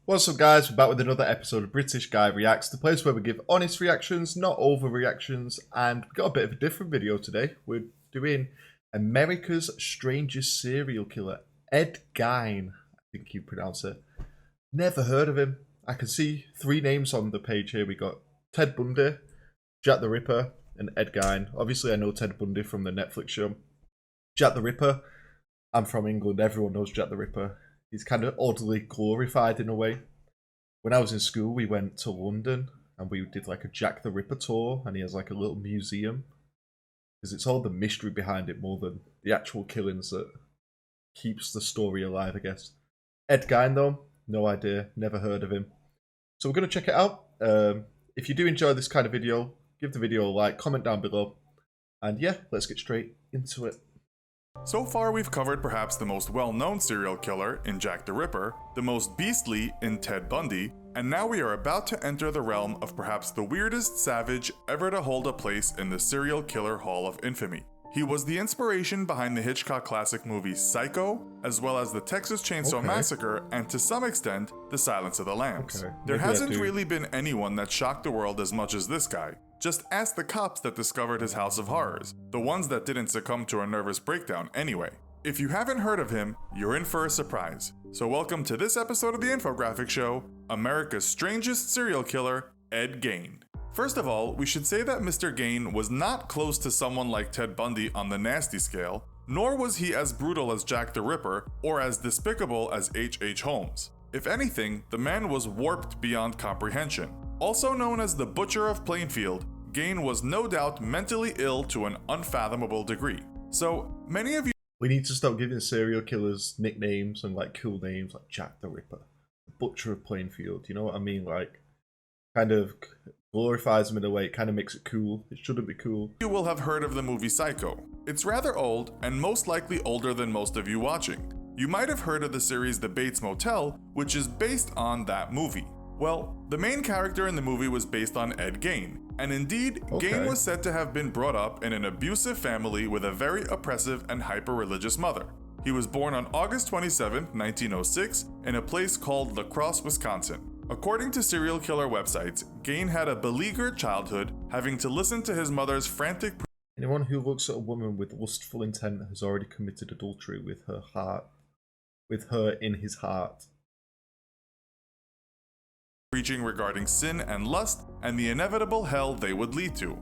What's up guys, we're back with another episode of British Guy Reacts, the place where we give honest reactions, not overreactions, and we got a bit of a different video today. We're doing America's Strangest Serial Killer, Ed Gein, I think you pronounce it. Never heard of him. I can see three names on the page here. We got Ted Bundy, Jack the Ripper, and Ed Gein. Obviously I know Ted Bundy from the Netflix show. Jack the Ripper, I'm from England, everyone knows Jack the Ripper. He's kind of oddly glorified in a way. When I was in school, we went to London and we did like a Jack the Ripper tour, and he has like a little museum. Because it's all the mystery behind it more than the actual killings that keeps the story alive, I guess. Ed Gein though, no idea, never heard of him. So we're going to check it out. If you do enjoy this kind of video, give the video a like, comment down below. And yeah, let's get straight into it. So far we've covered perhaps the most well-known serial killer in Jack the Ripper, the most beastly in Ted Bundy, and now we are about to enter the realm of perhaps the weirdest savage ever to hold a place in the serial killer hall of infamy. He was the inspiration behind the Hitchcock classic movie Psycho, as well as the Texas Chainsaw Massacre, and to some extent, The Silence of the Lambs. There hasn't really been anyone that shocked the world as much as this guy. Just ask the cops that discovered his house of horrors, the ones that didn't succumb to a nervous breakdown anyway. If you haven't heard of him, you're in for a surprise. So welcome to this episode of the Infographic Show, America's Strangest Serial Killer, Ed Gein. First of all, we should say that Mr. Gein was not close to someone like Ted Bundy on the nasty scale, nor was he as brutal as Jack the Ripper or as despicable as H.H. Holmes. If anything, the man was warped beyond comprehension. Also known as the Butcher of Plainfield, Gein was no doubt mentally ill to an unfathomable degree. So, many of you— We need to stop giving serial killers nicknames and like cool names like Jack the Ripper, the Butcher of Plainfield, you know what I mean? Like, kind of glorifies them in a way, it kind of makes it cool. It shouldn't be cool. You will have heard of the movie Psycho. It's rather old, and most likely older than most of you watching. You might have heard of the series The Bates Motel, which is based on that movie. Well, the main character in the movie was based on Ed Gein, and indeed, Gein was said to have been brought up in an abusive family with a very oppressive and hyper-religious mother. He was born on August 27, 1906, in a place called La Crosse, Wisconsin. According to serial killer websites, Gein had a beleaguered childhood, having to listen to his mother's frantic— Anyone who looks at a woman with lustful intent has already committed adultery with her heart, with her in his heart. Preaching regarding sin and lust and the inevitable hell they would lead to.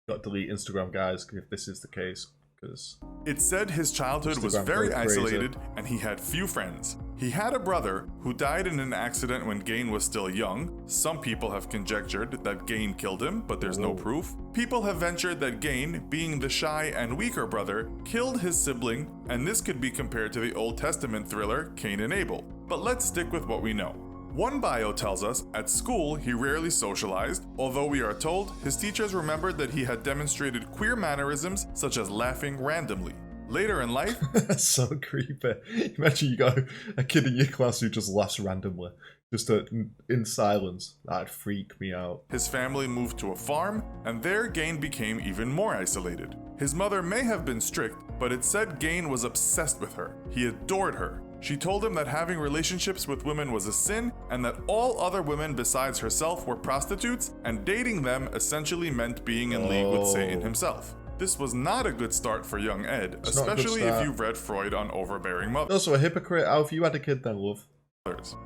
Got to delete Instagram, guys, if this is the case, because it said his childhood was very isolated and he had few friends. He had a brother who died in an accident when Gein was still young. Some people have conjectured that Gein killed him, but there's no proof. People have ventured that Gein, being the shy and weaker brother, killed his sibling, and this could be compared to the Old Testament thriller Cain and Abel. But let's stick with what we know. One bio tells us, at school he rarely socialized, although we are told his teachers remembered that he had demonstrated queer mannerisms such as laughing randomly. Later in life— That's so creepy. Imagine you got a kid in your class who just laughs randomly, just in silence. That'd freak me out. His family moved to a farm, and there Gein became even more isolated. His mother may have been strict, but it said Gein was obsessed with her. He adored her. She told him that having relationships with women was a sin, and that all other women besides herself were prostitutes, and dating them essentially meant being in league with Satan himself. This was not a good start for young Ed, especially if you've read Freud on overbearing mothers. Also a hypocrite. How if you had a kid then, love?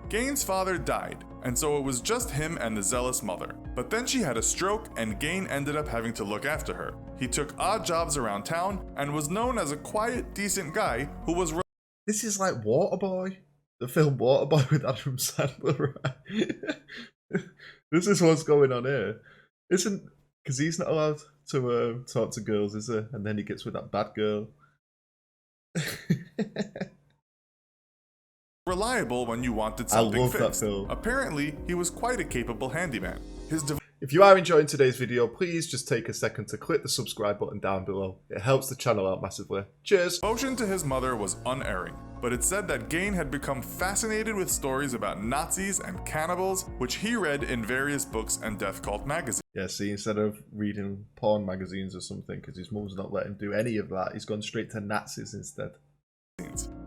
Gein's father died, and so it was just him and the zealous mother. But then she had a stroke, and Gein ended up having to look after her. He took odd jobs around town, and was known as a quiet, decent guy who was— This is like Waterboy, the film Waterboy with Adam Sandler, right? This is what's going on here. Isn't, because he's not allowed to talk to girls, is he? And then he gets with that bad girl. reliable when you wanted something fixed. I love that film. Apparently, he was quite a capable handyman. If you are enjoying today's video, please just take a second to click the subscribe button down below. It helps the channel out massively. Cheers! Devotion to his mother was unerring, but it said that Gein had become fascinated with stories about Nazis and cannibals, which he read in various books and death cult magazines. Yeah, see, instead of reading porn magazines or something, because his mum's not letting him do any of that, he's gone straight to Nazis instead.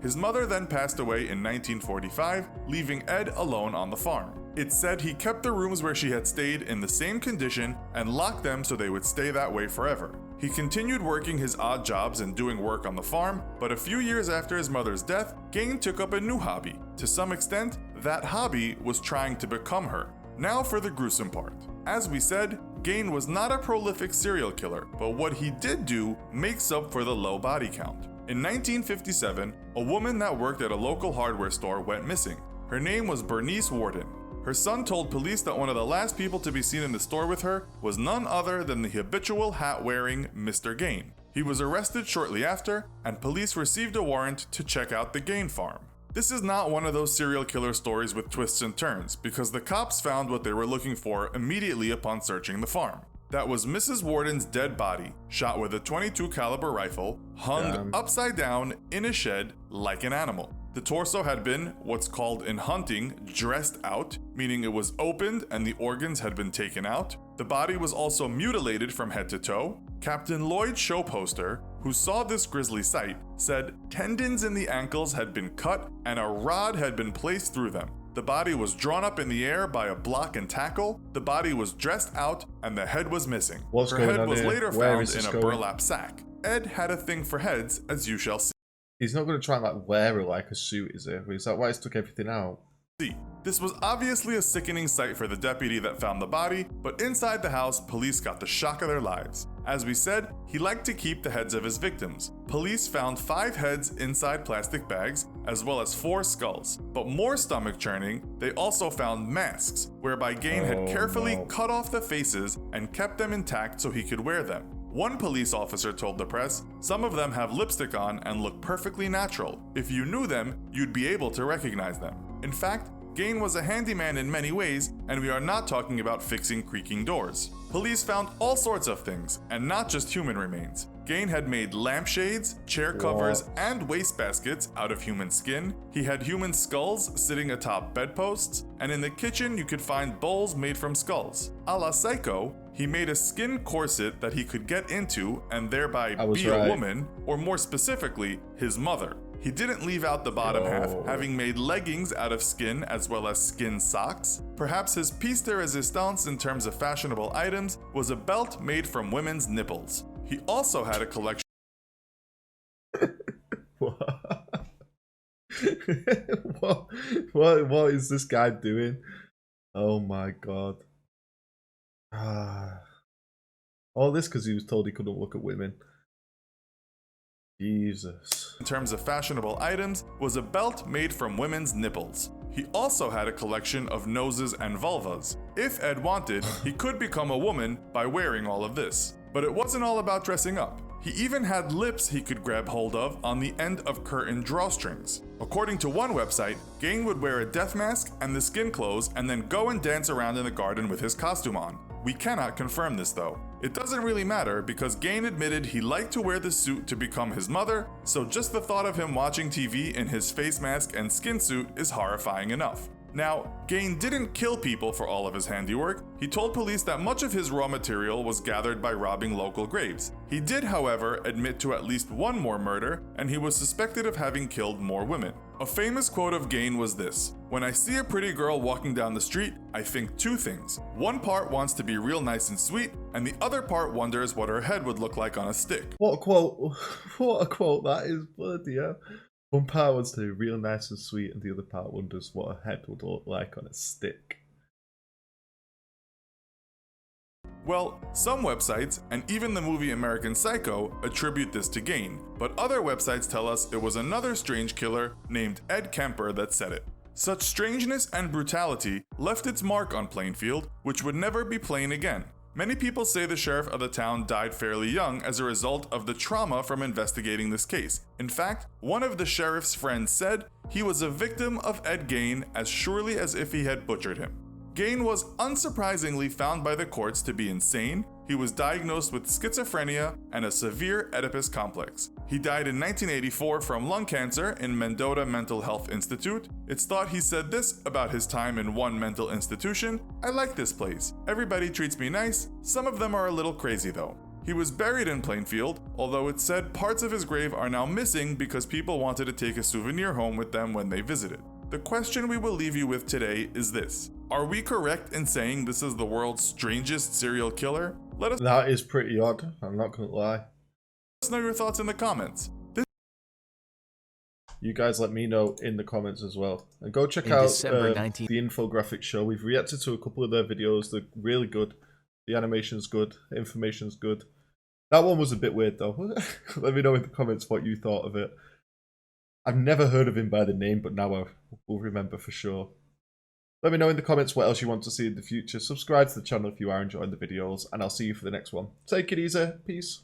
His mother then passed away in 1945, leaving Ed alone on the farm. It's said he kept the rooms where she had stayed in the same condition and locked them so they would stay that way forever. He continued working his odd jobs and doing work on the farm, but a few years after his mother's death, Gein took up a new hobby. To some extent, that hobby was trying to become her. Now for the gruesome part. As we said, Gein was not a prolific serial killer, but what he did do makes up for the low body count. In 1957, a woman that worked at a local hardware store went missing. Her name was Bernice Warden. Her son told police that one of the last people to be seen in the store with her was none other than the habitual hat-wearing Mr. Gein. He was arrested shortly after, and police received a warrant to check out the Gein farm. This is not one of those serial killer stories with twists and turns, because the cops found what they were looking for immediately upon searching the farm. That was Mrs. Warden's dead body, shot with a .22 caliber rifle, hung upside down in a shed like an animal. The torso had been, what's called in hunting, dressed out, meaning it was opened and the organs had been taken out. The body was also mutilated from head to toe. Captain Lloyd Showposter, who saw this grisly sight, said tendons in the ankles had been cut and a rod had been placed through them. The body was drawn up in the air by a block and tackle, the body was dressed out, and the head was missing. Her head was later found in a burlap sack. Ed had a thing for heads, as you shall see. He's not going to try and like wear it like a suit, is it? Is that why he's took everything out? This was obviously a sickening sight for the deputy that found the body, but inside the house, police got the shock of their lives. As we said, he liked to keep the heads of his victims. Police found 5 heads inside plastic bags, as well as 4 skulls. But more stomach churning, they also found masks, whereby Gein had carefully cut off the faces and kept them intact so he could wear them. One police officer told the press, "Some of them have lipstick on and look perfectly natural. If you knew them, you'd be able to recognize them." In fact, Gein was a handyman in many ways, and we are not talking about fixing creaking doors. Police found all sorts of things, and not just human remains. Gein had made lampshades, chair covers, and wastebaskets out of human skin. He had human skulls sitting atop bedposts, and in the kitchen you could find bowls made from skulls. A la Psycho, he made a skin corset that he could get into and thereby be a woman, or more specifically, his mother. He didn't leave out the bottom half, having made leggings out of skin as well as skin socks. Perhaps his piece de resistance in terms of fashionable items was a belt made from women's nipples. He also had a collection what is this guy doing? Oh my god. All this because he was told he couldn't look at women. Jesus. In terms of fashionable items, was a belt made from women's nipples. He also had a collection of noses and vulvas. If Ed wanted, he could become a woman by wearing all of this. But it wasn't all about dressing up. He even had lips he could grab hold of on the end of curtain drawstrings. According to one website, Gein would wear a death mask and the skin clothes and then go and dance around in the garden with his costume on. We cannot confirm this though. It doesn't really matter because Gein admitted he liked to wear the suit to become his mother, so just the thought of him watching TV in his face mask and skin suit is horrifying enough. Now, Gein didn't kill people for all of his handiwork. He told police that much of his raw material was gathered by robbing local graves. He did, however, admit to at least one more murder, and he was suspected of having killed more women. A famous quote of Gein was this: "When I see a pretty girl walking down the street, I think 2 things. One part wants to be real nice and sweet, and the other part wonders what her head would look like on a stick." What a quote. What a quote that is, bloody hell. One part wants to be real nice and sweet, and the other part wonders what a head would look like on a stick. Well, some websites, and even the movie American Psycho, attribute this to Gein, but other websites tell us it was another strange killer named Ed Kemper that said it. Such strangeness and brutality left its mark on Plainfield, which would never be plain again. Many people say the sheriff of the town died fairly young as a result of the trauma from investigating this case. In fact, one of the sheriff's friends said he was a victim of Ed Gein as surely as if he had butchered him. Gein was unsurprisingly found by the courts to be insane. He was diagnosed with schizophrenia and a severe Oedipus complex. He died in 1984 from lung cancer in Mendota Mental Health Institute. It's thought he said this about his time in one mental institution: "I like this place. Everybody treats me nice. Some of them are a little crazy though." He was buried in Plainfield, although it's said parts of his grave are now missing because people wanted to take a souvenir home with them when they visited. The question we will leave you with today is this: are we correct in saying this is the world's strangest serial killer? Let us That is pretty odd, I'm not gonna lie. know your thoughts in the comments. You guys let me know in the comments as well. And go check In out December the infographic show. We've reacted to a couple of their videos. They're really good. The animation's good. The information's good. That one was a bit weird though. Let me know in the comments what you thought of it. I've never heard of him by the name, but now I will remember for sure. Let me know in the comments what else you want to see in the future. Subscribe to the channel if you are enjoying the videos, and I'll see you for the next one. Take it easy. Peace.